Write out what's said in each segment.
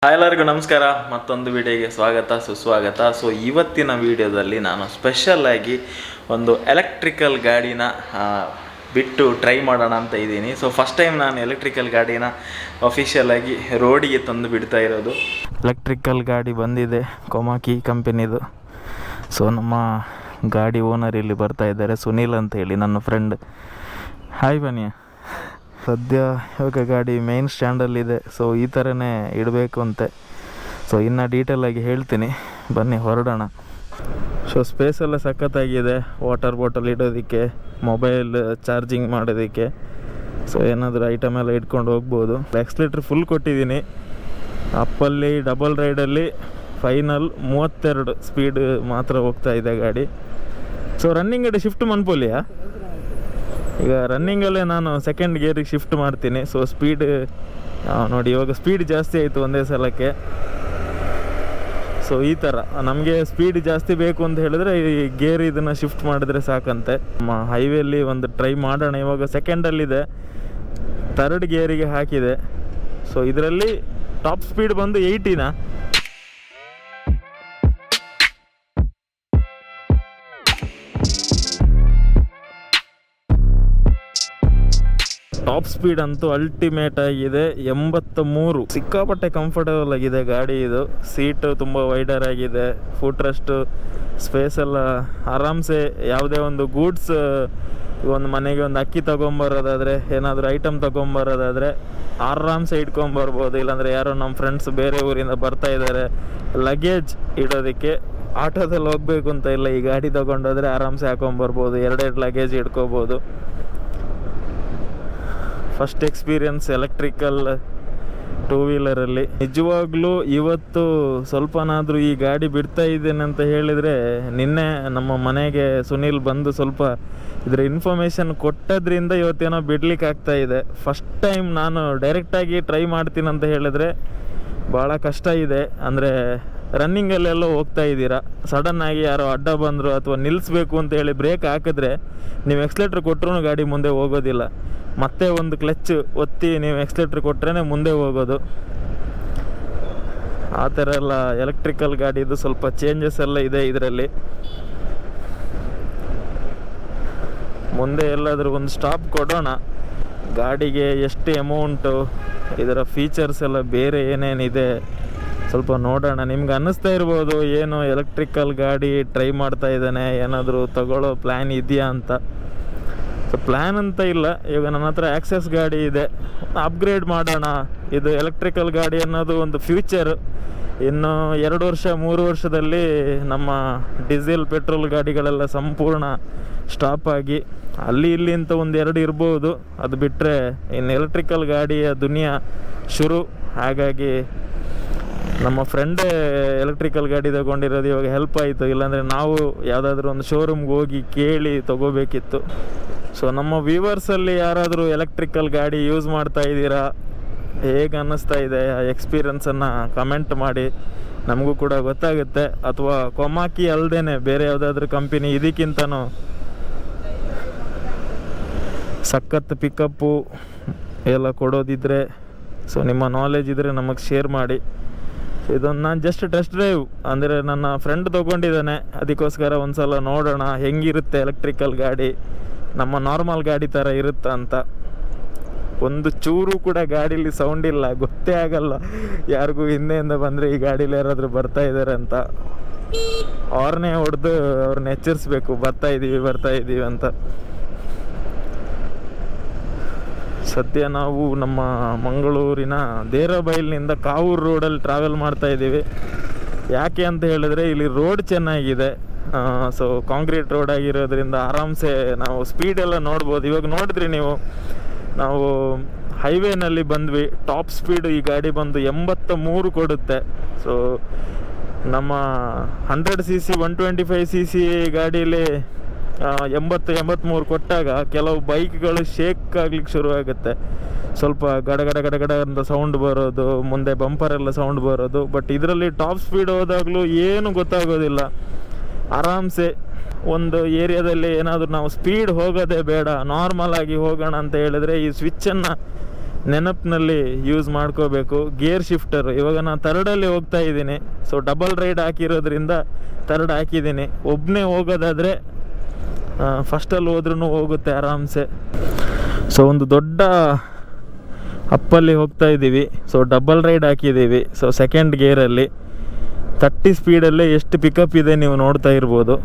ಎಲ್ಲರಿಗೂ ನಮಸ್ಕಾರ. ಮತ್ತೊಂದು ವಿಡಿಯೋಗೆ ಸ್ವಾಗತ ಸುಸ್ವಾಗತ. ಸೊ ಇವತ್ತಿನ ವಿಡಿಯೋದಲ್ಲಿ ನಾನು ಸ್ಪೆಷಲ್ ಆಗಿ ಒಂದು ಎಲೆಕ್ಟ್ರಿಕಲ್ ಗಾಡಿನ ಬಿಟ್ಟು ಟ್ರೈ ಮಾಡೋಣ ಅಂತ ಇದ್ದೀನಿ. ಸೊ ಫಸ್ಟ್ ಟೈಮ್ ನಾನು ಎಲೆಕ್ಟ್ರಿಕಲ್ ಗಾಡಿನ ಅಫಿಷಿಯಲ್ ಆಗಿ ರೋಡಿಗೆ ತಂದು ಬಿಡ್ತಾ ಇರೋದು. ಎಲೆಕ್ಟ್ರಿಕಲ್ ಗಾಡಿ ಬಂದಿದೆ ಕೊಮಾಕಿ ಕಂಪನಿದು. ಸೊ ನಮ್ಮ ಗಾಡಿ ಓನರ್ ಇಲ್ಲಿ ಬರ್ತಾ ಇದ್ದಾರೆ, ಸುನೀಲ್ ಅಂತ ಹೇಳಿ, ನನ್ನ ಫ್ರೆಂಡ್. ಹಾಯ್ ಬನ್ನಿ. ಸದ್ಯ ಇವಾಗ ಗಾಡಿ ಮೇನ್ ಸ್ಟ್ಯಾಂಡಲ್ಲಿದೆ. ಸೊ ಈ ಥರನೇ ಇಡಬೇಕು ಅಂತೆ. ಸೊ ಇನ್ನು ಡೀಟೇಲಾಗಿ ಹೇಳ್ತೀನಿ, ಬನ್ನಿ ಹೊರಡೋಣ. ಸೊ ಸ್ಪೇಸೆಲ್ಲ ಸಖತ್ತಾಗಿದೆ, ವಾಟರ್ ಬಾಟಲ್ ಇಡೋದಕ್ಕೆ, ಮೊಬೈಲ್ ಚಾರ್ಜಿಂಗ್ ಮಾಡೋದಕ್ಕೆ. ಸೊ ಏನಾದರೂ ಐಟಮ್ ಎಲ್ಲ ಇಟ್ಕೊಂಡು ಹೋಗ್ಬೋದು. ಎಕ್ಸ್ಲೇಟ್ರ್ ಫುಲ್ ಕೊಟ್ಟಿದ್ದೀನಿ. ಅಪ್ಪಲ್ಲಿ ಡಬಲ್ ರೈಡಲ್ಲಿ ಫೈನಲ್ 32 ಸ್ಪೀಡ್ ಮಾತ್ರ ಹೋಗ್ತಾ ಇದೆ ಗಾಡಿ. ಸೊ ರನ್ನಿಂಗ್ ಗಾಡಿ ಶಿಫ್ಟ್ ಮನ್ಪೋಲಿಯಾ, ಈಗ ರನ್ನಿಂಗಲ್ಲೇ ನಾನು ಸೆಕೆಂಡ್ ಗೇರಿಗೆ ಶಿಫ್ಟ್ ಮಾಡ್ತೀನಿ. ಸೊ ಸ್ಪೀಡ್ ನೋಡಿ, ಇವಾಗ ಸ್ಪೀಡ್ ಜಾಸ್ತಿ ಆಯಿತು ಒಂದೇ ಸಲಕ್ಕೆ. ಸೊ ಈ ಥರ ನಮಗೆ ಸ್ಪೀಡ್ ಜಾಸ್ತಿ ಬೇಕು ಅಂತ ಹೇಳಿದ್ರೆ ಈ ಗೇರ್ ಇದನ್ನು ಶಿಫ್ಟ್ ಮಾಡಿದ್ರೆ ಸಾಕಂತೆ. ನಮ್ಮ ಹೈವೇಲಿ ಒಂದು ಟ್ರೈ ಮಾಡೋಣ. ಇವಾಗ ಸೆಕೆಂಡಲ್ಲಿದೆ, ಥರ್ಡ್ ಗೇರಿಗೆ ಹಾಕಿದೆ. ಸೊ ಇದರಲ್ಲಿ ಟಾಪ್ ಸ್ಪೀಡ್ ಬಂದು 80. ಟಾಪ್ ಸ್ಪೀಡ್ ಅಂತೂ ಅಲ್ಟಿಮೇಟ್ ಆಗಿದೆ, 83. ಸಿಕ್ಕಾಪಟ್ಟೆ ಕಂಫರ್ಟಬಲ್ ಆಗಿದೆ ಗಾಡಿ ಇದು. ಸೀಟು ತುಂಬ ವೈಡರ್ ಆಗಿದೆ, ಫುಟ್ ರೆಸ್ಟ್ ಸ್ಪೇಸ್ ಎಲ್ಲ ಆರಾಮ್ಸೆ. ಯಾವುದೇ ಒಂದು ಗೂಡ್ಸ್, ಒಂದು ಮನೆಗೆ ಒಂದು ಅಕ್ಕಿ ತೊಗೊಂಬರೋದಾದರೆ, ಏನಾದರೂ ಐಟಮ್ ತೊಗೊಂಬರೋದಾದರೆ ಆರಾಮ್ಸೆ ಇಟ್ಕೊಂಬರ್ಬೋದು. ಇಲ್ಲಾಂದರೆ ಯಾರೋ ನಮ್ಮ ಫ್ರೆಂಡ್ಸ್ ಬೇರೆ ಊರಿಂದ ಬರ್ತಾ ಇದ್ದಾರೆ, ಲಗೇಜ್ ಇಡೋದಕ್ಕೆ ಆಟೋದಲ್ಲಿ ಹೋಗಬೇಕು ಅಂತ ಇಲ್ಲ, ಈ ಗಾಡಿ ತೊಗೊಂಡೋದ್ರೆ ಆರಾಮ್ಸೆ ಹಾಕೊಂಬರ್ಬೋದು. 2 ಲಗೇಜ್ ಇಟ್ಕೋಬೋದು. ಫಸ್ಟ್ ಎಕ್ಸ್ಪೀರಿಯನ್ಸ್ ಎಲೆಕ್ಟ್ರಿಕಲ್ ಟೂ ವೀಲರಲ್ಲಿ. ನಿಜವಾಗ್ಲೂ ಇವತ್ತು ಸ್ವಲ್ಪನಾದರೂ ಈ ಗಾಡಿ ಬಿಡ್ತಾ ಇದ್ದೇನೆ ಅಂತ ಹೇಳಿದರೆ, ನಿನ್ನೆ ನಮ್ಮ ಮನೆಗೆ ಸುನೀಲ್ ಬಂದು ಸ್ವಲ್ಪ ಇದರ ಇನ್ಫಾರ್ಮೇಷನ್ ಕೊಟ್ಟದ್ರಿಂದ ಇವತ್ತೇನೋ ಬಿಡ್ಲಿಕ್ಕೆ ಆಗ್ತಾ ಇದೆ. ಫಸ್ಟ್ ಟೈಮ್ ನಾನು ಡೈರೆಕ್ಟಾಗಿ ಟ್ರೈ ಮಾಡ್ತೀನಿ ಅಂತ ಹೇಳಿದ್ರೆ ಭಾಳ ಕಷ್ಟ ಇದೆ. ಅಂದರೆ ರನ್ನಿಂಗಲ್ಲೆಲ್ಲೋ ಹೋಗ್ತಾ ಇದ್ದೀರಾ, ಸಡನ್ನಾಗಿ ಯಾರೋ ಅಡ್ಡ ಬಂದರು ಅಥವಾ ನಿಲ್ಲಿಸ್ಬೇಕು ಅಂತ ಹೇಳಿ ಬ್ರೇಕ್ ಹಾಕಿದ್ರೆ ನೀವು ಎಕ್ಸ್ಲೇಟ್ರ್ ಕೊಟ್ಟರು ಗಾಡಿ ಮುಂದೆ ಹೋಗೋದಿಲ್ಲ. ಮತ್ತೆ ಒಂದು ಕ್ಲಚ್ ಒತ್ತಿ ನೀವು ಎಕ್ಸ್ಲೇಟ್ರ್ ಕೊಟ್ಟರೆ ಮುಂದೆ ಹೋಗೋದು. ಆ ಥರ ಎಲ್ಲ ಎಲೆಕ್ಟ್ರಿಕಲ್ ಗಾಡಿದು ಸ್ವಲ್ಪ ಚೇಂಜಸ್ ಎಲ್ಲ ಇದೆ ಇದರಲ್ಲಿ. ಮುಂದೆ ಎಲ್ಲಾದರೂ ಒಂದು ಸ್ಟಾಪ್ ಕೊಡೋಣ, ಗಾಡಿಗೆ ಎಷ್ಟು ಅಮೌಂಟು, ಇದರ ಫೀಚರ್ಸ್ ಎಲ್ಲ ಬೇರೆ ಏನೇನಿದೆ ಸ್ವಲ್ಪ ನೋಡೋಣ. ನಿಮ್ಗೆ ಅನ್ನಿಸ್ತಾ ಇರ್ಬೋದು, ಏನು ಎಲೆಕ್ಟ್ರಿಕಲ್ ಗಾಡಿ ಟ್ರೈ ಮಾಡ್ತಾ ಇದ್ದಾನೆ, ಏನಾದರೂ ತಗೊಳ್ಳೋ ಪ್ಲ್ಯಾನ್ ಇದೆಯಾ ಅಂತ. ಸೊ ಪ್ಲ್ಯಾನ್ ಅಂತ ಇಲ್ಲ, ಇವಾಗ ನನ್ನ ಹತ್ರ ಆಕ್ಸೆಸ್ ಗಾಡಿ ಇದೆ, ಅಪ್ಗ್ರೇಡ್ ಮಾಡೋಣ. ಇದು ಎಲೆಕ್ಟ್ರಿಕಲ್ ಗಾಡಿ ಅನ್ನೋದು ಒಂದು ಫ್ಯೂಚರ್. ಇನ್ನು 2 ವರ್ಷ 3 ವರ್ಷದಲ್ಲಿ ನಮ್ಮ ಡೀಸೆಲ್ ಪೆಟ್ರೋಲ್ ಗಾಡಿಗಳೆಲ್ಲ ಸಂಪೂರ್ಣ ಸ್ಟಾಪ್ ಆಗಿ ಅಲ್ಲಿ ಇಲ್ಲಿ ಅಂತ 1-2 ಇರ್ಬೋದು. ಅದು ಬಿಟ್ಟರೆ ಇನ್ನು ಎಲೆಕ್ಟ್ರಿಕಲ್ ಗಾಡಿಯ ದುನಿಯಾ ಶುರು. ಹಾಗಾಗಿ ನಮ್ಮ ಫ್ರೆಂಡೇ ಎಲೆಕ್ಟ್ರಿಕಲ್ ಗಾಡಿ ತಗೊಂಡಿರೋದು ಇವಾಗ ಹೆಲ್ಪ್ ಆಯಿತು. ಇಲ್ಲಾಂದರೆ ನಾವು ಯಾವುದಾದ್ರೂ ಒಂದು ಶೋರೂಮ್ಗೆ ಹೋಗಿ ಕೇಳಿ ತೊಗೋಬೇಕಿತ್ತು. ಸೊ ನಮ್ಮ ವ್ಯೂವರ್ಸಲ್ಲಿ ಯಾರಾದರೂ ಎಲೆಕ್ಟ್ರಿಕಲ್ ಗಾಡಿ ಯೂಸ್ ಮಾಡ್ತಾ ಇದ್ದೀರಾ, ಹೇಗೆ ಅನ್ನಿಸ್ತಾ ಇದೆ ಆ ಎಕ್ಸ್ಪೀರಿಯನ್ಸನ್ನು ಕಮೆಂಟ್ ಮಾಡಿ, ನಮಗೂ ಕೂಡ ಗೊತ್ತಾಗುತ್ತೆ. ಅಥವಾ ಕೊಮಾಕಿ ಅಲ್ಲದೇ ಬೇರೆ ಯಾವುದಾದ್ರೂ ಕಂಪನಿ ಇದಕ್ಕಿಂತನೂ ಸಖತ್ ಪಿಕಪ್ಪು ಎಲ್ಲ ಕೊಡೋದಿದ್ರೆ, ಸೊ ನಿಮ್ಮ ನಾಲೆಜ್ ಇದ್ದರೆ ನಮಗೆ ಶೇರ್ ಮಾಡಿ. ಇದೊಂದು ನಾನು ಜಸ್ಟ್ ಟೆಸ್ಟ್ ಡ್ರೈವ್, ಅಂದರೆ ನನ್ನ ಫ್ರೆಂಡ್ ತೊಗೊಂಡಿದ್ದಾನೆ, ಅದಕ್ಕೋಸ್ಕರ ಒಂದು ಸಲ ನೋಡೋಣ ಹೆಂಗಿರುತ್ತೆ ಎಲೆಕ್ಟ್ರಿಕಲ್ ಗಾಡಿ, ನಮ್ಮ ನಾರ್ಮಲ್ ಗಾಡಿ ಥರ ಇರುತ್ತಾ ಅಂತ. ಒಂದು ಚೂರು ಕೂಡ ಗಾಡೀಲಿ ಸೌಂಡ್ ಇಲ್ಲ, ಗೊತ್ತೇ ಆಗಲ್ಲ ಯಾರಿಗೂ ಹಿಂದೆಯಿಂದ ಬಂದರೆ ಈ ಗಾಡೀಲಿ ಯಾರಾದರೂ ಬರ್ತಾ ಇದ್ದಾರೆ ಅಂತ. ಅವ್ರನ್ನೇ ಹೊಡೆದು ಅವ್ರನ್ನ ಎಚ್ಚರಿಸ್ಬೇಕು, ಬರ್ತಾ ಇದ್ದೀವಿ ಅಂತ. ಸದ್ಯ ನಾವು ನಮ್ಮ ಮಂಗಳೂರಿನ ದೇರಬೈಲ್ನಿಂದ ಕಾವೂರು ರೋಡಲ್ಲಿ ಟ್ರಾವೆಲ್ ಮಾಡ್ತಾ ಇದ್ದೀವಿ. ಯಾಕೆ ಅಂತ ಹೇಳಿದ್ರೆ ಇಲ್ಲಿ ರೋಡ್ ಚೆನ್ನಾಗಿದೆ. ಸೊ ಕಾಂಕ್ರೀಟ್ ರೋಡ್ ಆಗಿರೋದ್ರಿಂದ ಆರಾಮ್ಸೆ ನಾವು ಸ್ಪೀಡೆಲ್ಲ ನೋಡ್ಬೋದು. ಇವಾಗ ನೋಡಿದ್ರಿ ನೀವು, ನಾವು ಹೈವೇನಲ್ಲಿ ಬಂದ್ವಿ, ಟಾಪ್ ಸ್ಪೀಡ್ ಈ ಗಾಡಿ ಬಂದು 83 ಕೊಡುತ್ತೆ. ಸೊ ನಮ್ಮ 100cc 125cc ಗಾಡೀಲಿ 80-83 ಕೊಟ್ಟಾಗ ಕೆಲವು ಬೈಕ್ಗಳು ಶೇಕ್ ಆಗ್ಲಿಕ್ಕೆ ಶುರುವಾಗುತ್ತೆ. ಸ್ವಲ್ಪ ಗಡಗಡ ಅಂತ ಸೌಂಡ್ ಬರೋದು, ಮುಂದೆ ಬಂಪರೆಲ್ಲ ಸೌಂಡ್ ಬರೋದು. ಬಟ್ ಇದರಲ್ಲಿ ಟಾಪ್ ಸ್ಪೀಡ್ ಹೋದಾಗಲೂ ಏನು ಗೊತ್ತಾಗೋದಿಲ್ಲ. ಆರಾಮ್ಸೆ ಒಂದು ಏರಿಯಾದಲ್ಲಿ ಏನಾದರೂ ನಾವು ಸ್ಪೀಡ್ ಹೋಗೋದೇ ಬೇಡ, ನಾರ್ಮಲ್ ಆಗಿ ಹೋಗೋಣ ಅಂತ ಹೇಳಿದ್ರೆ ಈ ಸ್ವಿಚ್ಚನ್ನು ನೆನಪಿನಲ್ಲಿ ಯೂಸ್ ಮಾಡ್ಕೋಬೇಕು. ಗೇರ್ ಶಿಫ್ಟರ್ ಇವಾಗ ನಾನು ಥರ್ಡಲ್ಲಿ ಹೋಗ್ತಾ ಇದ್ದೀನಿ. ಸೊ ಡಬಲ್ ರೈಡ್ ಹಾಕಿರೋದ್ರಿಂದ ಥರ್ಡ್ ಹಾಕಿದ್ದೀನಿ. ಒಬ್ಬನೇ ಹೋಗೋದಾದರೆ ಫಸ್ಟಲ್ಲಿ ಹೋದ್ರೂ ಹೋಗುತ್ತೆ ಆರಾಮ್ಸೆ. ಸೊ ಒಂದು ದೊಡ್ಡ ಅಪ್ಪಲ್ಲಿ ಹೋಗ್ತಾ ಇದ್ದೀವಿ. ಸೊ ಡಬಲ್ ರೈಡ್ ಹಾಕಿದ್ದೀವಿ. ಸೊ ಸೆಕೆಂಡ್ ಗೇರಲ್ಲಿ 30 ಸ್ಪೀಡಲ್ಲೇ ಎಷ್ಟು ಪಿಕಪ್ ಇದೆ ನೀವು ನೋಡ್ತಾ ಇರ್ಬೋದು.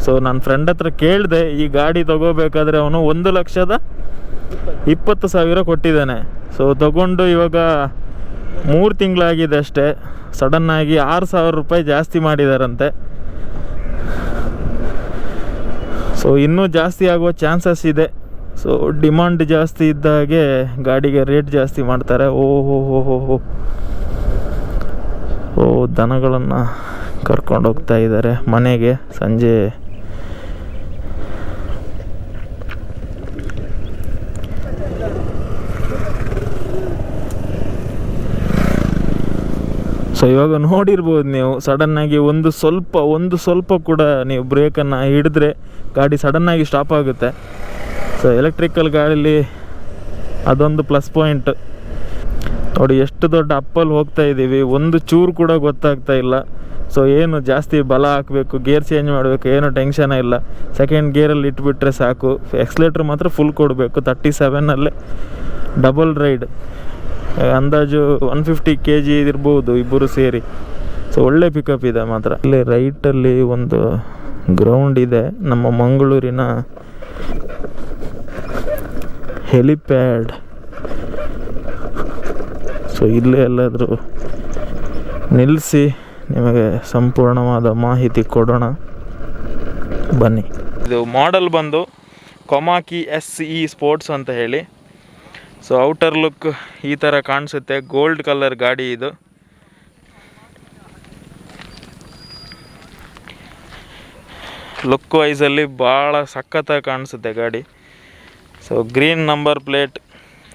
ಸೊ ನನ್ನ ಫ್ರೆಂಡ್ ಹತ್ರ ಕೇಳಿದೆ, ಈ ಗಾಡಿ ತೊಗೋಬೇಕಾದ್ರೆ ಅವನು 1,20,000 ಕೊಟ್ಟಿದ್ದಾನೆ. ಸೊ ತೊಗೊಂಡು ಇವಾಗ 3 ತಿಂಗಳಾಗಿದೆ ಅಷ್ಟೇ. ಸಡನ್ನಾಗಿ 6,000 ರೂಪಾಯಿ ಜಾಸ್ತಿ ಮಾಡಿದಾರಂತೆ. ಸೊ ಇನ್ನೂ ಜಾಸ್ತಿ ಆಗುವ ಚಾನ್ಸಸ್ ಇದೆ. ಸೊ ಡಿಮಾಂಡ್ ಜಾಸ್ತಿ ಇದ್ದ ಹಾಗೆ ಗಾಡಿಗೆ ರೇಟ್ ಜಾಸ್ತಿ ಮಾಡ್ತಾರೆ. ದನಗಳನ್ನು ಕರ್ಕೊಂಡು ಹೋಗ್ತಾ ಇದ್ದಾರೆ ಮನೆಗೆ ಸಂಜೆ. ಸೊ ಇವಾಗ ನೋಡಿರ್ಬೋದು ನೀವು, ಸಡನ್ನಾಗಿ ಒಂದು ಸ್ವಲ್ಪ ಕೂಡ ನೀವು ಬ್ರೇಕನ್ನು ಹಿಡಿದ್ರೆ ಗಾಡಿ ಸಡನ್ನಾಗಿ ಸ್ಟಾಪ್ ಆಗುತ್ತೆ. ಸೊ ಎಲೆಕ್ಟ್ರಿಕಲ್ ಗಾಡೀಲಿ ಅದೊಂದು ಪ್ಲಸ್ ಪಾಯಿಂಟ್. ನೋಡಿ ಎಷ್ಟು ದೊಡ್ಡ ಅಪ್ಪಲ್ಲಿ ಹೋಗ್ತಾ ಇದ್ದೀವಿ, ಒಂದು ಚೂರು ಕೂಡ ಗೊತ್ತಾಗ್ತಾ ಇಲ್ಲ. ಸೊ ಏನು ಜಾಸ್ತಿ ಬಲ ಹಾಕಬೇಕು, ಗೇರ್ ಚೇಂಜ್ ಮಾಡಬೇಕು, ಏನು ಟೆನ್ಷನ್ ಇಲ್ಲ. ಸೆಕೆಂಡ್ ಗೇರಲ್ಲಿ ಇಟ್ಬಿಟ್ರೆ ಸಾಕು. ಎಕ್ಸ್ಲೇಟ್ರ್ ಮಾತ್ರ ಫುಲ್ ಕೊಡಬೇಕು. 37ಅಲ್ಲೇ ಡಬಲ್ ರೈಡ್, ಅಂದಾಜು 150 kg ಇರ್ಬೋದು ಇಬ್ಬರು ಸೇರಿ. ಸೊ ಒಳ್ಳೆ ಪಿಕಪ್ ಇದೆ ಮಾತ್ರ. ಇಲ್ಲಿ ರೈಟಲ್ಲಿ ಒಂದು ಗ್ರೌಂಡ್ ಇದೆ, ನಮ್ಮ ಮಂಗಳೂರಿನ ಹೆಲಿಪ್ಯಾಡ್. ಸೊ ಇಲ್ಲೇ ಎಲ್ಲಾದರೂ ನಿಲ್ಲಿಸಿ ನಿಮಗೆ ಸಂಪೂರ್ಣವಾದ ಮಾಹಿತಿ ಕೊಡೋಣ ಬನ್ನಿ. ಇದು ಮಾಡೆಲ್ ಬಂದು ಕೊಮಾಕಿ SE ಸ್ಪೋರ್ಟ್ಸ್ ಅಂತ ಹೇಳಿ. ಸೊ ಔಟರ್ ಲುಕ್ ಈ ಥರ ಕಾಣಿಸುತ್ತೆ. ಗೋಲ್ಡ್ ಕಲರ್ ಗಾಡಿ ಇದು. ಲುಕ್ ವೈಸಲ್ಲಿ ಭಾಳ ಸಖತ್ತಾಗಿ ಕಾಣಿಸುತ್ತೆ ಗಾಡಿ. So green number plate.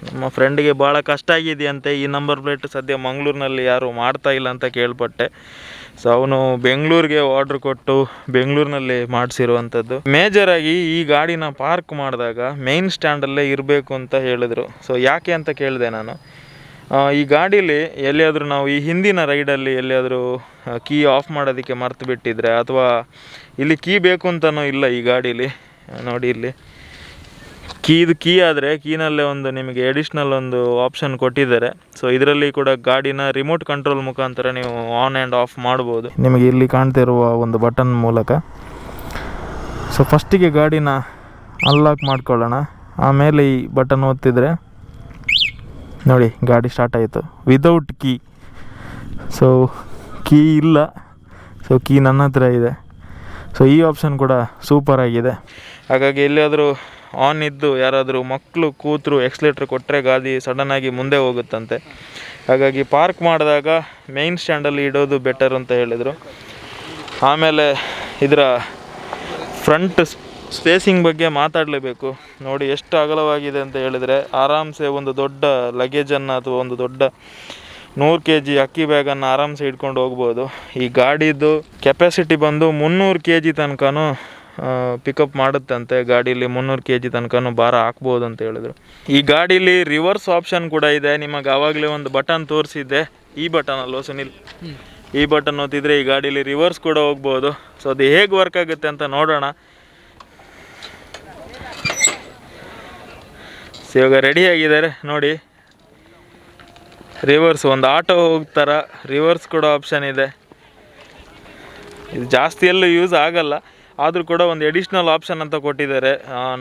ನಮ್ಮ ಫ್ರೆಂಡಿಗೆ ಭಾಳ ಕಷ್ಟ ಆಗಿದೆಯಂತೆ. ಈ ನಂಬರ್ ಪ್ಲೇಟ್ ಸದ್ಯ ಮಂಗಳೂರಿನಲ್ಲಿ ಯಾರು ಮಾಡ್ತಾ ಇಲ್ಲ ಅಂತ ಕೇಳ್ಪಟ್ಟೆ. ಸೊ ಅವನು ಬೆಂಗಳೂರಿಗೆ ಆರ್ಡ್ರ್ ಕೊಟ್ಟು ಬೆಂಗಳೂರಿನಲ್ಲಿ ಮಾಡಿಸಿರುವಂಥದ್ದು. ಮೇಜರಾಗಿ ಈ ಗಾಡಿನ ಪಾರ್ಕ್ ಮಾಡಿದಾಗ ಮೇನ್ ಸ್ಟ್ಯಾಂಡಲ್ಲೇ ಇರಬೇಕು ಅಂತ ಹೇಳಿದ್ರು. ಸೊ ಯಾಕೆ ಅಂತ ಕೇಳಿದೆ ನಾನು. ಈ ಗಾಡೀಲಿ ಎಲ್ಲಿಯಾದರೂ ನಾವು ಈ ಹಿಂದಿನ ರೈಡಲ್ಲಿ ಎಲ್ಲಿಯಾದರೂ ಕೀ ಆಫ್ ಮಾಡೋದಕ್ಕೆ ಮರ್ತು ಬಿಟ್ಟಿದ್ರೆ, ಅಥವಾ ಇಲ್ಲಿ ಕೀ ಬೇಕು ಅಂತನೂ ಇಲ್ಲ ಈ ಗಾಡೀಲಿ. ನೋಡಿ ಇಲ್ಲಿ ಕೀ ಆದರೆ ಕೀನಲ್ಲೇ ಒಂದು ನಿಮಗೆ ಎಡಿಷ್ನಲ್ ಒಂದು ಆಪ್ಷನ್ ಕೊಟ್ಟಿದ್ದಾರೆ. ಸೊ ಇದರಲ್ಲಿ ಕೂಡ ಗಾಡಿನ ರಿಮೋಟ್ ಕಂಟ್ರೋಲ್ ಮುಖಾಂತರ ನೀವು ಆನ್ ಆ್ಯಂಡ್ ಆಫ್ ಮಾಡ್ಬೋದು, ನಿಮಗೆ ಇಲ್ಲಿ ಕಾಣ್ತಿರುವ ಒಂದು ಬಟನ್ ಮೂಲಕ. ಸೊ ಫಸ್ಟಿಗೆ ಗಾಡಿನ ಅನ್ಲಾಕ್ ಮಾಡ್ಕೊಳ್ಳೋಣ. ಆಮೇಲೆ ಈ ಬಟನ್ ಒತ್ತಿದರೆ ನೋಡಿ ಗಾಡಿ ಸ್ಟಾರ್ಟ್ ಆಯಿತು ವಿದೌಟ್ ಕೀ. ಸೊ ಕೀ ಇಲ್ಲ. ಸೊ ಕೀ ನನ್ನ ಹತ್ರ ಇದೆ. ಸೊ ಈ ಆಪ್ಷನ್ ಕೂಡ ಸೂಪರ್ ಆಗಿದೆ. ಹಾಗಾಗಿ ಎಲ್ಲಿಯಾದರೂ ಆನ್ ಇದ್ದು ಯಾರಾದರೂ ಮಕ್ಕಳು ಕೂತರು ಎಕ್ಸ್ಲೇಟ್ರ್ ಕೊಟ್ಟರೆ ಗಾಡಿ ಸಡನ್ನಾಗಿ ಮುಂದೆ ಹೋಗುತ್ತಂತೆ. ಹಾಗಾಗಿ ಪಾರ್ಕ್ ಮಾಡಿದಾಗ ಮೇನ್ ಸ್ಟ್ಯಾಂಡಲ್ಲಿ ಇಡೋದು ಬೆಟರ್ ಅಂತ ಹೇಳಿದರು. ಆಮೇಲೆ ಇದರ ಫ್ರಂಟ್ ಸ್ಪೇಸಿಂಗ್ ಬಗ್ಗೆ ಮಾತಾಡಲೇಬೇಕು. ನೋಡಿ ಎಷ್ಟು ಅಗಲವಾಗಿದೆ ಅಂತ ಹೇಳಿದರೆ ಆರಾಮ್ಸೆ ಒಂದು ದೊಡ್ಡ ಲಗೇಜನ್ನು ಅಥವಾ ಒಂದು ದೊಡ್ಡ 100 kg ಅಕ್ಕಿ ಬ್ಯಾಗನ್ನು ಆರಾಮ್ಸೆ ಇಟ್ಕೊಂಡು ಹೋಗ್ಬೋದು. ಈ ಗಾಡಿದು ಕೆಪಾಸಿಟಿ ಬಂದು 300 kg ತನಕನೂ ಪಿಕಪ್ ಮಾಡುತ್ತಂತೆ. ಗಾಡೀಲಿ 300 kg ತನಕನೂ ಭಾರ ಹಾಕ್ಬೋದು ಅಂತ ಹೇಳಿದ್ರು. ಈ ಗಾಡೀಲಿ ರಿವರ್ಸ್ ಆಪ್ಷನ್ ಕೂಡ ಇದೆ. ನಿಮಗೆ ಆವಾಗಲೇ ಒಂದು ಬಟನ್ ತೋರಿಸಿದ್ದೆ, ಈ ಬಟನ್ ಅಲ್ವ ಸುನಿಲ್, ಈ ಬಟನ್ ಒತ್ತಿದ್ರೆ ಈ ಗಾಡೀಲಿ ರಿವರ್ಸ್ ಕೂಡ ಹೋಗ್ಬೋದು. ಸೊ ಅದು ಹೇಗೆ ವರ್ಕ್ ಆಗುತ್ತೆ ಅಂತ ನೋಡೋಣ. ಸೊ ಇವಾಗ ರೆಡಿ ಆಗಿದ್ದಾರೆ ನೋಡಿ. ರಿವರ್ಸ್ ಒಂದು ಆಟೋ ಹೋಗ್ತಾರ ರಿವರ್ಸ್ ಕೂಡ ಆಪ್ಷನ್ ಇದೆ. ಇದು ಜಾಸ್ತಿ ಎಲ್ಲೂ ಯೂಸ್ ಆಗಲ್ಲ, ಆದರೂ ಕೂಡ ಒಂದು ಎಡಿಷ್ನಲ್ ಆಪ್ಷನ್ ಅಂತ ಕೊಟ್ಟಿದ್ದಾರೆ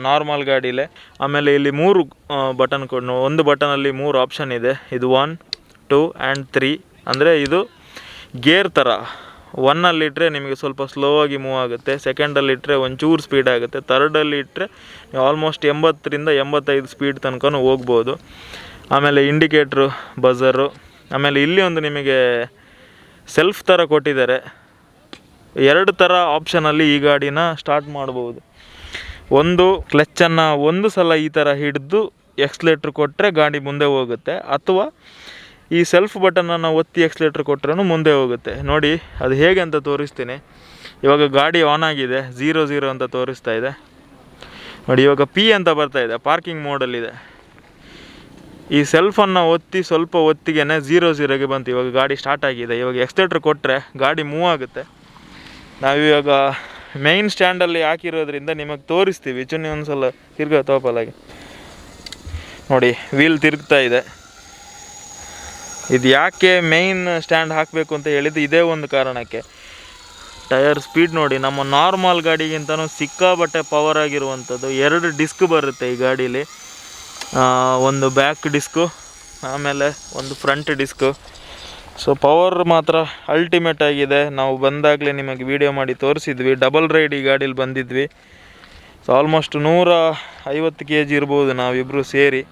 ನಾರ್ಮಲ್ ಗಾಡೀಲೆ. ಆಮೇಲೆ ಇಲ್ಲಿ 3 ಬಟನ್ ಕೊಡು, ಒಂದು ಬಟನಲ್ಲಿ 3 ಆಪ್ಷನ್ ಇದೆ. ಇದು 1, 2 ಆ್ಯಂಡ್ 3. ಅಂದರೆ ಇದು ಗೇರ್ ಥರ. 1ಅಲ್ಲಿ ಇಟ್ಟರೆ ನಿಮಗೆ ಸ್ವಲ್ಪ ಸ್ಲೋ ಆಗಿ ಮೂವ್ ಆಗುತ್ತೆ, ಸೆಕೆಂಡಲ್ಲಿ ಇಟ್ಟರೆ ಒಂಚೂರು ಸ್ಪೀಡ್ ಆಗುತ್ತೆ, ಥರ್ಡಲ್ಲಿ ಇಟ್ಟರೆ ನೀವು ಆಲ್ಮೋಸ್ಟ್ 80ರಿಂದ 85 ಸ್ಪೀಡ್ ತನಕ ಹೋಗ್ಬೋದು. ಆಮೇಲೆ ಇಂಡಿಕೇಟ್ರು, ಬಜರು. ಆಮೇಲೆ ಇಲ್ಲಿ ಒಂದು ನಿಮಗೆ ಸೆಲ್ಫ್ ಥರ ಕೊಟ್ಟಿದ್ದಾರೆ. 2 ಥರ ಆಪ್ಷನಲ್ಲಿ ಈ ಗಾಡಿನ ಸ್ಟಾರ್ಟ್ ಮಾಡ್ಬೋದು. ಒಂದು ಕ್ಲಚ್ಚನ್ನು ಒಂದು ಸಲ ಈ ಥರ ಹಿಡಿದು ಎಕ್ಸ್ಲೇಟ್ರ್ ಕೊಟ್ಟರೆ ಗಾಡಿ ಮುಂದೆ ಹೋಗುತ್ತೆ, ಅಥವಾ ಈ ಸೆಲ್ಫ್ ಬಟನನ್ನು ಒತ್ತಿ ಎಕ್ಸ್ಲೇಟ್ರ್ ಕೊಟ್ಟರೂ ಮುಂದೆ ಹೋಗುತ್ತೆ. ನೋಡಿ ಅದು ಹೇಗೆ ಅಂತ ತೋರಿಸ್ತೀನಿ. ಇವಾಗ ಗಾಡಿ ಆನ್ ಆಗಿದೆ, 0 ಅಂತ ತೋರಿಸ್ತಾ ಇದೆ ನೋಡಿ. ಇವಾಗ P ಅಂತ ಬರ್ತಾ ಇದೆ, ಪಾರ್ಕಿಂಗ್ ಮೋಡಲ್ಲಿದೆ. ಈ ಸೆಲ್ಫನ್ನು ಒತ್ತಿ ಸ್ವಲ್ಪ ಹೊತ್ತಿಗೆ 0-0ಗೆ ಬಂತು. ಇವಾಗ ಗಾಡಿ ಸ್ಟಾರ್ಟ್ ಆಗಿದೆ. ಇವಾಗ ಎಕ್ಸ್ಲೇಟ್ರ್ ಕೊಟ್ಟರೆ ಗಾಡಿ ಮೂವ್ ಆಗುತ್ತೆ. ನಾವಿವಾಗ ಮೈನ್ ಸ್ಟ್ಯಾಂಡಲ್ಲಿ ಹಾಕಿರೋದ್ರಿಂದ ನಿಮಗೆ ತೋರಿಸ್ತೀವಿ. ಚುನ್ನಿ ಒಂದು ಸಲ ತಿರ್ಗ ತೋಪಲಾಗಿ ನೋಡಿ, ವೀಲ್ ತಿರುಗ್ತಾ ಇದೆ. ಇದು ಯಾಕೆ ಮೈನ್ ಸ್ಟ್ಯಾಂಡ್ ಹಾಕಬೇಕು ಅಂತ ಹೇಳಿದ್ದು ಇದೇ ಒಂದು ಕಾರಣಕ್ಕೆ. ಟಯರ್ ಸ್ಪೀಡ್ ನೋಡಿ, ನಮ್ಮ ನಾರ್ಮಲ್ ಗಾಡಿಗಿಂತನೂ ಸಿಕ್ಕಾಬಟ್ಟೆ ಪವರ್ ಆಗಿರುವಂಥದ್ದು. 2 ಡಿಸ್ಕ್ ಬರುತ್ತೆ ಈ ಗಾಡೀಲಿ. ಒಂದು ಬ್ಯಾಕ್ ಡಿಸ್ಕು, ಆಮೇಲೆ ಒಂದು ಫ್ರಂಟ್ ಡಿಸ್ಕು. ಸೊ ಪವರ್ ಮಾತ್ರ ಅಲ್ಟಿಮೇಟ್ ಆಗಿದೆ. ನಾವು ಬಂದಾಗಲೇ ನಿಮಗೆ ವಿಡಿಯೋ ಮಾಡಿ ತೋರಿಸಿದ್ವಿ. ಡಬಲ್ ರೈಡ್ ಈ ಗಾಡೀಲಿ ಬಂದಿದ್ವಿ. ಸೊ ಆಲ್ಮೋಸ್ಟ್ 150 kg ಇರ್ಬೋದು ನಾವಿಬ್ಬರು ಸೇರಿ.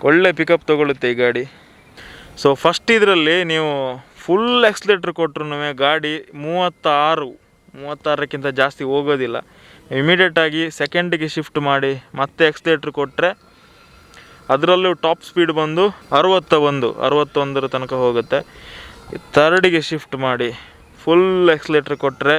ಒಳ್ಳೆ ಪಿಕಪ್ ತೊಗೊಳುತ್ತೆ ಈ ಗಾಡಿ. ಸೊ ಫಸ್ಟ್ ಇದರಲ್ಲಿ ನೀವು ಫುಲ್ ಎಕ್ಸ್ಲೇಟ್ರ್ ಕೊಟ್ಟರು ಗಾಡಿ 36ಕ್ಕಿಂತ ಜಾಸ್ತಿ ಹೋಗೋದಿಲ್ಲ. ಇಮಿಡಿಯೇಟಾಗಿ ಸೆಕೆಂಡಿಗೆ ಶಿಫ್ಟ್ ಮಾಡಿ ಮತ್ತೆ ಎಕ್ಸ್ಲೇಟ್ರ್ ಕೊಟ್ಟರೆ ಅದರಲ್ಲೂ ಟಾಪ್ ಸ್ಪೀಡ್ ಬಂದು 61 ತನಕ ಹೋಗುತ್ತೆ. ಥರ್ಡಿಗೆ ಶಿಫ್ಟ್ ಮಾಡಿ ಫುಲ್ ಎಕ್ಸ್ಲೇಟ್ರ್ ಕೊಟ್ಟರೆ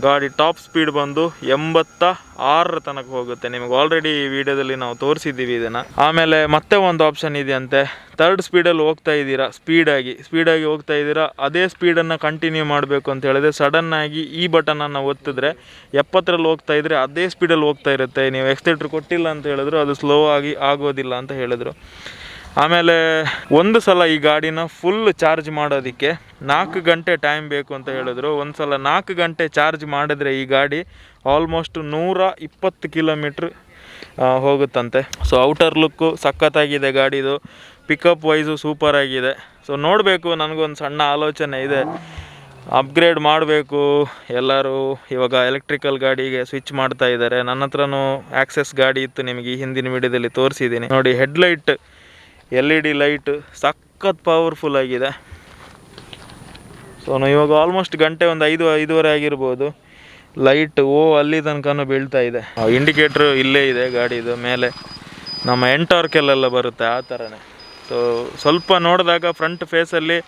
ಗಾಡಿ ಟಾಪ್ ಸ್ಪೀಡ್ ಬಂದು 86 ತನಕ ಹೋಗುತ್ತೆ. ನಿಮಗೆ ಆಲ್ರೆಡಿ ಈ ವಿಡಿಯೋದಲ್ಲಿ ನಾವು ತೋರಿಸಿದ್ದೀವಿ ಇದನ್ನು. ಆಮೇಲೆ ಮತ್ತೆ ಒಂದು ಆಪ್ಷನ್ ಇದೆಯಂತೆ. 3rd ಸ್ಪೀಡಲ್ಲಿ ಹೋಗ್ತಾ ಇದ್ದೀರಾ, ಸ್ಪೀಡಾಗಿ ಹೋಗ್ತಾ ಇದ್ದೀರಾ, ಅದೇ ಸ್ಪೀಡನ್ನು ಕಂಟಿನ್ಯೂ ಮಾಡಬೇಕು ಅಂತ ಹೇಳಿದ್ರೆ ಸಡನ್ನಾಗಿ ಈ ಬಟನನ್ನು ಒತ್ತಿದ್ರೆ 70ರಲ್ಲಿ ಹೋಗ್ತಾ ಇದ್ದರೆ ಅದೇ ಸ್ಪೀಡಲ್ಲಿ ಹೋಗ್ತಾ ಇರುತ್ತೆ. ನೀವು ಎಕ್ಸ್ಲೇಟ್ರ್ ಕೊಟ್ಟಿಲ್ಲ ಅಂತ ಹೇಳಿದ್ರು ಅದು ಸ್ಲೋ ಆಗಿ ಆಗೋದಿಲ್ಲ ಅಂತ ಹೇಳಿದ್ರು. ಆಮೇಲೆ ಒಂದು ಸಲ ಈ ಗಾಡಿನ ಫುಲ್ ಚಾರ್ಜ್ ಮಾಡೋದಕ್ಕೆ 4 ಗಂಟೆ ಟೈಮ್ ಬೇಕು ಅಂತ ಹೇಳಿದ್ರು. ಒಂದು ಸಲ 4 ಗಂಟೆ ಚಾರ್ಜ್ ಮಾಡಿದ್ರೆ ಈ ಗಾಡಿ ಆಲ್ಮೋಸ್ಟ್ 120 ಕಿಲೋಮೀಟ್ರ್ ಹೋಗುತ್ತಂತೆ. ಸೊ ಔಟರ್ ಲುಕ್ಕು ಸಖತ್ತಾಗಿದೆ ಗಾಡಿದು. ಪಿಕಪ್ ವೈಸು ಸೂಪರ್ ಆಗಿದೆ. ಸೊ ನೋಡಬೇಕು, ನನಗೊಂದು ಸಣ್ಣ ಆಲೋಚನೆ ಇದೆ, ಅಪ್ಗ್ರೇಡ್ ಮಾಡಬೇಕು. ಎಲ್ಲರೂ ಇವಾಗ ಎಲೆಕ್ಟ್ರಿಕಲ್ ಗಾಡಿಗೆ ಸ್ವಿಚ್ ಮಾಡ್ತಾ ಇದ್ದಾರೆ. ನನ್ನ ಹತ್ರನೂ ಆಕ್ಸೆಸ್ ಗಾಡಿ ಇತ್ತು, ನಿಮಗೆ ಈ ಹಿಂದಿನ ವಿಡಿಯೋದಲ್ಲಿ ತೋರಿಸಿದ್ದೀನಿ ನೋಡಿ. ಹೆಡ್ಲೈಟ್ LED ಲೈಟ್ ಸಖತ್ ಪವರ್ಫುಲ್ ಆಗಿದೆ. ಸೊ ನಾವು ಇವಾಗ ಆಲ್ಮೋಸ್ಟ್ ಗಂಟೆ ಒಂದು 5-5:30 ಆಗಿರ್ಬೋದು. ಲೈಟ್ ಅಲ್ಲಿ ತನಕನೂ ಬೀಳ್ತಾ ಇದೆ. ಇಂಡಿಕೇಟ್ರು ಇಲ್ಲೇ ಇದೆ ಗಾಡಿದು ಮೇಲೆ. ನಮ್ಮ ಎಂಟಾರ್ಕೆಲ್ಲ ಬರುತ್ತೆ ಆ ಥರನೇ. ಸೊ ಸ್ವಲ್ಪ ನೋಡಿದಾಗ ಫ್ರಂಟ್ ಫೇಸಲ್ಲಿ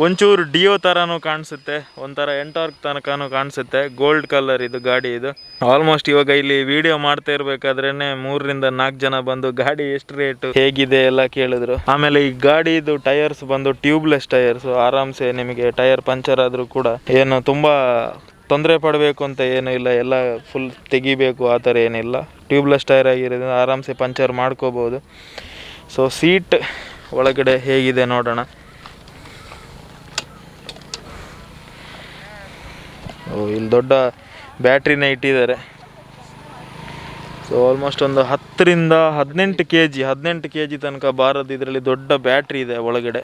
ಒಂಚೂರು ಡಿಯೋ ಥರನೂ ಕಾಣಿಸುತ್ತೆ, ಒಂಥರ ಎಂಟಾರ್ಕ್ ತನಕನೂ ಕಾಣಿಸುತ್ತೆ. ಗೋಲ್ಡ್ ಕಲರ್ ಇದು ಗಾಡಿ. ಇದು ಆಲ್ಮೋಸ್ಟ್ ಇವಾಗ ಇಲ್ಲಿ ವಿಡಿಯೋ ಮಾಡ್ತಾ ಇರಬೇಕಾದ್ರೇ 3-4 ಜನ ಬಂದು ಗಾಡಿ ಎಷ್ಟು ರೇಟು ಹೇಗಿದೆ ಎಲ್ಲ ಕೇಳಿದ್ರು. ಆಮೇಲೆ ಈ ಗಾಡಿದು ಟಯರ್ಸ್ ಬಂದು ಟ್ಯೂಬ್ಲೆಸ್ ಟಯರ್ಸ್. ಆರಾಮ್ಸೆ ನಿಮಗೆ ಟಯರ್ ಪಂಚರ್ ಆದರೂ ಕೂಡ ಏನು ತುಂಬ ತೊಂದರೆ ಪಡಬೇಕು ಅಂತ ಏನೂ ಇಲ್ಲ, ಎಲ್ಲ ಫುಲ್ ತೆಗಿಬೇಕು ಆ ಥರ ಏನಿಲ್ಲ. ಟ್ಯೂಬ್ಲೆಸ್ ಟೈರ್ ಆಗಿರೋದ್ರಿಂದ ಆರಾಮ್ಸೆ ಪಂಚರ್ ಮಾಡ್ಕೋಬೋದು. ಸೊ ಸೀಟ್ ಒಳಗಡೆ ಹೇಗಿದೆ ನೋಡೋಣ. ಇಲ್ಲಿ ದೊಡ್ಡ ಬ್ಯಾಟ್ರಿನ ಇಟ್ಟಿದ್ದಾರೆ. ಸೊ ಆಲ್ಮೋಸ್ಟ್ ಒಂದು 10ರಿಂದ 18 kg ತನಕ ಬಾರದು. ಇದರಲ್ಲಿ ದೊಡ್ಡ ಬ್ಯಾಟ್ರಿ ಇದೆ ಒಳಗಡೆ.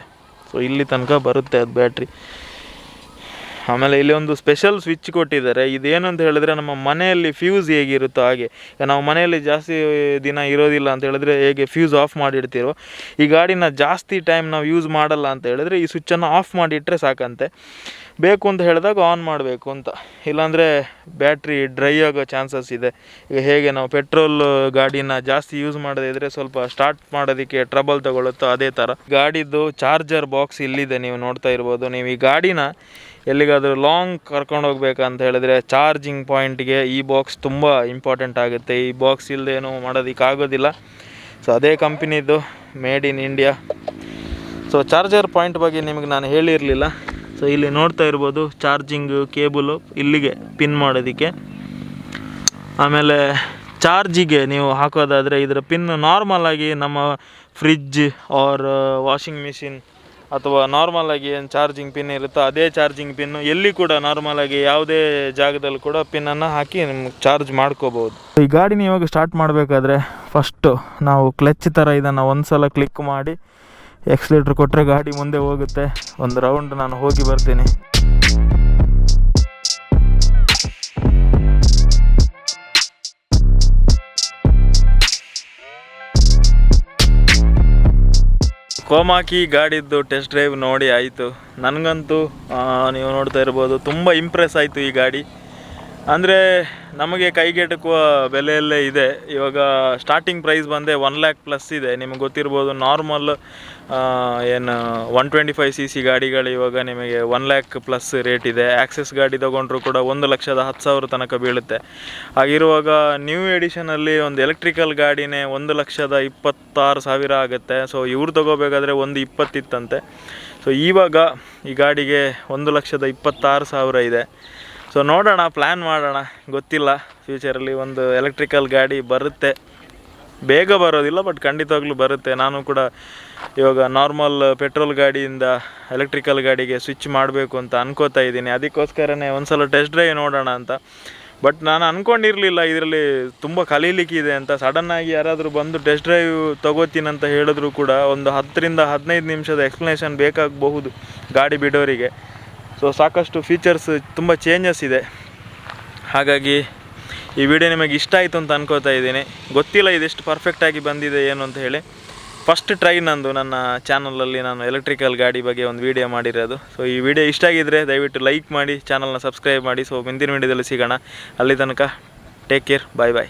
ಸೊ ಇಲ್ಲಿ ತನಕ ಬರುತ್ತೆ ಅದು ಬ್ಯಾಟ್ರಿ. ಆಮೇಲೆ ಇಲ್ಲಿ ಒಂದು ಸ್ಪೆಷಲ್ ಸ್ವಿಚ್ ಕೊಟ್ಟಿದ್ದಾರೆ. ಇದೇನು ಅಂತ ಹೇಳಿದ್ರೆ ನಮ್ಮ ಮನೆಯಲ್ಲಿ ಫ್ಯೂಸ್ ಹೇಗಿರುತ್ತೋ ಹಾಗೆ. ನಾವು ಮನೆಯಲ್ಲಿ ಜಾಸ್ತಿ ದಿನ ಇರೋದಿಲ್ಲ ಅಂತ ಹೇಳಿದ್ರೆ ಹೇಗೆ ಫ್ಯೂಸ್ ಆಫ್ ಮಾಡಿಡ್ತೀರೋ, ಈ ಗಾಡಿನ ಜಾಸ್ತಿ ಟೈಮ್ ನಾವು ಯೂಸ್ ಮಾಡಲ್ಲ ಅಂತ ಹೇಳಿದ್ರೆ ಈ ಸ್ವಿಚ್ಚನ್ನು ಆಫ್ ಮಾಡಿಟ್ರೆ ಸಾಕಂತೆ. ಬೇಕು ಅಂತ ಹೇಳಿದಾಗ ಆನ್ ಮಾಡಬೇಕು ಅಂತ, ಇಲ್ಲಾಂದರೆ ಬ್ಯಾಟ್ರಿ ಡ್ರೈ ಆಗೋ ಚಾನ್ಸಸ್ ಇದೆ. ಈಗ ಹೇಗೆ ನಾವು ಪೆಟ್ರೋಲ್ ಗಾಡಿನ ಜಾಸ್ತಿ ಯೂಸ್ ಮಾಡದೇ ಇದ್ದರೆ ಸ್ವಲ್ಪ ಸ್ಟಾರ್ಟ್ ಮಾಡೋದಕ್ಕೆ ಟ್ರಬಲ್ ತಗೊಳುತ್ತೋ ಅದೇ ಥರ. ಗಾಡಿದು ಚಾರ್ಜರ್ ಬಾಕ್ಸ್ ಇಲ್ಲಿದೆ, ನೀವು ನೋಡ್ತಾ ಇರ್ಬೋದು. ನೀವು ಈ ಗಾಡಿನ ಎಲ್ಲಿಗಾದರೂ ಲಾಂಗ್ ಕರ್ಕೊಂಡು ಹೋಗ್ಬೇಕಂತ ಹೇಳಿದ್ರೆ ಚಾರ್ಜಿಂಗ್ ಪಾಯಿಂಟ್ಗೆ ಈ ಬಾಕ್ಸ್ ತುಂಬ ಇಂಪಾರ್ಟೆಂಟ್ ಆಗುತ್ತೆ. ಈ ಬಾಕ್ಸ್ ಇಲ್ಲದೆ ಏನೂ ಮಾಡೋದಕ್ಕಾಗೋದಿಲ್ಲ. ಸೊ ಅದೇ ಕಂಪ್ನಿದು, made in India. So charger point ಬಗ್ಗೆ ನಿಮಗೆ ನಾನು ಹೇಳಿರಲಿಲ್ಲ. ಸೊ ಇಲ್ಲಿ ನೋಡ್ತಾ ಇರ್ಬೋದು ಚಾರ್ಜಿಂಗ್ ಕೇಬಲು ಇಲ್ಲಿಗೆ ಪಿನ್ ಮಾಡೋದಕ್ಕೆ. ಆಮೇಲೆ ಚಾರ್ಜಿಗೆ ನೀವು ಹಾಕೋದಾದರೆ ಇದರ ಪಿನ್ ನಾರ್ಮಲಾಗಿ ನಮ್ಮ ಫ್ರಿಜ್ ಆರ್ ವಾಷಿಂಗ್ ಮಿಷಿನ್ ಅಥವಾ ನಾರ್ಮಲಾಗಿ ಏನು ಚಾರ್ಜಿಂಗ್ ಪಿನ್ ಇರುತ್ತೋ ಅದೇ ಚಾರ್ಜಿಂಗ್ ಪಿನ್ನು ಎಲ್ಲಿ ಕೂಡ ನಾರ್ಮಲಾಗಿ ಯಾವುದೇ ಜಾಗದಲ್ಲಿ ಕೂಡ ಪಿನ್ನನ್ನು ಹಾಕಿ ನಿಮ್ಗೆ ಚಾರ್ಜ್ ಮಾಡ್ಕೋಬೋದು. ಈ ಗಾಡಿನ ಇವಾಗ ಸ್ಟಾರ್ಟ್ ಮಾಡಬೇಕಾದ್ರೆ ಫಸ್ಟು ನಾವು ಕ್ಲಚ್ ಥರ ಇದನ್ನು ಒಂದು ಸಲ ಕ್ಲಿಕ್ ಮಾಡಿ ಎಕ್ಸ್ಲೇಟ್ರ್ ಕೊಟ್ಟರೆ ಗಾಡಿ ಮುಂದೆ ಹೋಗುತ್ತೆ. ಒಂದು ರೌಂಡ್ ನಾನು ಹೋಗಿ ಬರ್ತೀನಿ. ಕೋಮಾಕಿ ಗಾಡಿದ್ದು ಟೆಸ್ಟ್ ಡ್ರೈವ್ ನೋಡಿ ಆಯಿತು. ನನಗಂತೂ ನೀವು ನೋಡ್ತಾ ಇರ್ಬೋದು ತುಂಬ ಇಂಪ್ರೆಸ್ ಆಯಿತು ಈ ಗಾಡಿ. ಅಂದರೆ ನಮಗೆ ಕೈಗೆಟುಕುವ ಬೆಲೆಯಲ್ಲೇ ಇದೆ. ಇವಾಗ ಸ್ಟಾರ್ಟಿಂಗ್ ಪ್ರೈಸ್ ಬಂದೆ 1 ಲ್ಯಾಕ್ ಪ್ಲಸ್ ಇದೆ. ನಿಮಗೆ ಗೊತ್ತಿರ್ಬೋದು, ನಾರ್ಮಲ್ ಏನು 125cc ಗಾಡಿಗಳು ಇವಾಗ ನಿಮಗೆ 1 ಲ್ಯಾಕ್ ಪ್ಲಸ್ ರೇಟ್ ಇದೆ. ಆ್ಯಕ್ಸೆಸ್ ಗಾಡಿ ತೊಗೊಂಡ್ರು ಕೂಡ 1,10,000 ತನಕ ಬೀಳುತ್ತೆ. ಹಾಗಿರುವಾಗ ನ್ಯೂ ಎಡಿಷನಲ್ಲಿ ಒಂದು ಎಲೆಕ್ಟ್ರಿಕಲ್ ಗಾಡಿನೇ 1,26,000 ಆಗುತ್ತೆ. ಸೊ ಇವ್ರು ತೊಗೋಬೇಕಾದ್ರೆ 1,20,000 ಇತ್ತಂತೆ. ಸೊ ಇವಾಗ ಈ ಗಾಡಿಗೆ 1,26,000 ಇದೆ. ಸೊ ನೋಡೋಣ, ಪ್ಲ್ಯಾನ್ ಮಾಡೋಣ, ಗೊತ್ತಿಲ್ಲ. ಫ್ಯೂಚರಲ್ಲಿ ಒಂದು ಎಲೆಕ್ಟ್ರಿಕಲ್ ಗಾಡಿ ಬರುತ್ತೆ, ಬೇಗ ಬರೋದಿಲ್ಲ ಬಟ್ ಖಂಡಿತವಾಗ್ಲೂ ಬರುತ್ತೆ. ನಾನು ಕೂಡ ಇವಾಗ ನಾರ್ಮಲ್ ಪೆಟ್ರೋಲ್ ಗಾಡಿಯಿಂದ ಎಲೆಕ್ಟ್ರಿಕಲ್ ಗಾಡಿಗೆ ಸ್ವಿಚ್ ಮಾಡಬೇಕು ಅಂತ ಅನ್ಕೋತಾ ಇದ್ದೀನಿ. ಅದಕ್ಕೋಸ್ಕರನೇ ಒಂದು ಸಲ ಟೆಸ್ಟ್ ಡ್ರೈವ್ ನೋಡೋಣ ಅಂತ. ಬಟ್ ನಾನು ಅಂದ್ಕೊಂಡಿರಲಿಲ್ಲ ಇದರಲ್ಲಿ ತುಂಬ ಕಲೀಲಿಕ್ಕಿದೆ ಅಂತ. ಸಡನ್ನಾಗಿ ಯಾರಾದರೂ ಬಂದು ಟೆಸ್ಟ್ ಡ್ರೈವ್ ತೊಗೋತೀನಂತ ಹೇಳಿದ್ರು ಕೂಡ ಒಂದು 10ರಿಂದ 15 ನಿಮಿಷದ ಎಕ್ಸ್ಪ್ಲನೇಷನ್ ಬೇಕಾಗಬಹುದು ಗಾಡಿ ಬಿಡೋರಿಗೆ. ಸೊ ಸಾಕಷ್ಟು ಫೀಚರ್ಸ್ ತುಂಬ ಚೇಂಜಸ್ ಇದೆ. ಹಾಗಾಗಿ ಈ ವಿಡಿಯೋ ನಿಮಗೆ ಇಷ್ಟ ಆಯಿತು ಅಂತ ಅನ್ಕೋತಾ ಇದ್ದೀನಿ. ಗೊತ್ತಿಲ್ಲ ಇದೆಷ್ಟು ಪರ್ಫೆಕ್ಟಾಗಿ ಬಂದಿದೆ ಏನು ಅಂತ ಹೇಳಿ. ಫಸ್ಟ್ ಟ್ರೈ ನಂದು ನನ್ನ ಚಾನಲಲ್ಲಿ ನಾನು ಎಲೆಕ್ಟ್ರಿಕಲ್ ಗಾಡಿ ಬಗ್ಗೆ ಒಂದು ವಿಡಿಯೋ ಮಾಡಿರೋದು. ಸೊ ಈ ವಿಡಿಯೋ ಇಷ್ಟ ಆಗಿದ್ದರೆ ದಯವಿಟ್ಟು ಲೈಕ್ ಮಾಡಿ, ಚಾನಲ್ನ ಸಬ್ಸ್ಕ್ರೈಬ್ ಮಾಡಿ. ಸೊ ಮುಂದಿನ ವಿಡಿಯೋದಲ್ಲಿ ಸಿಗೋಣ. ಅಲ್ಲಿ ತನಕ ಟೇಕ್ ಕೇರ್, ಬಾಯ್ ಬಾಯ್.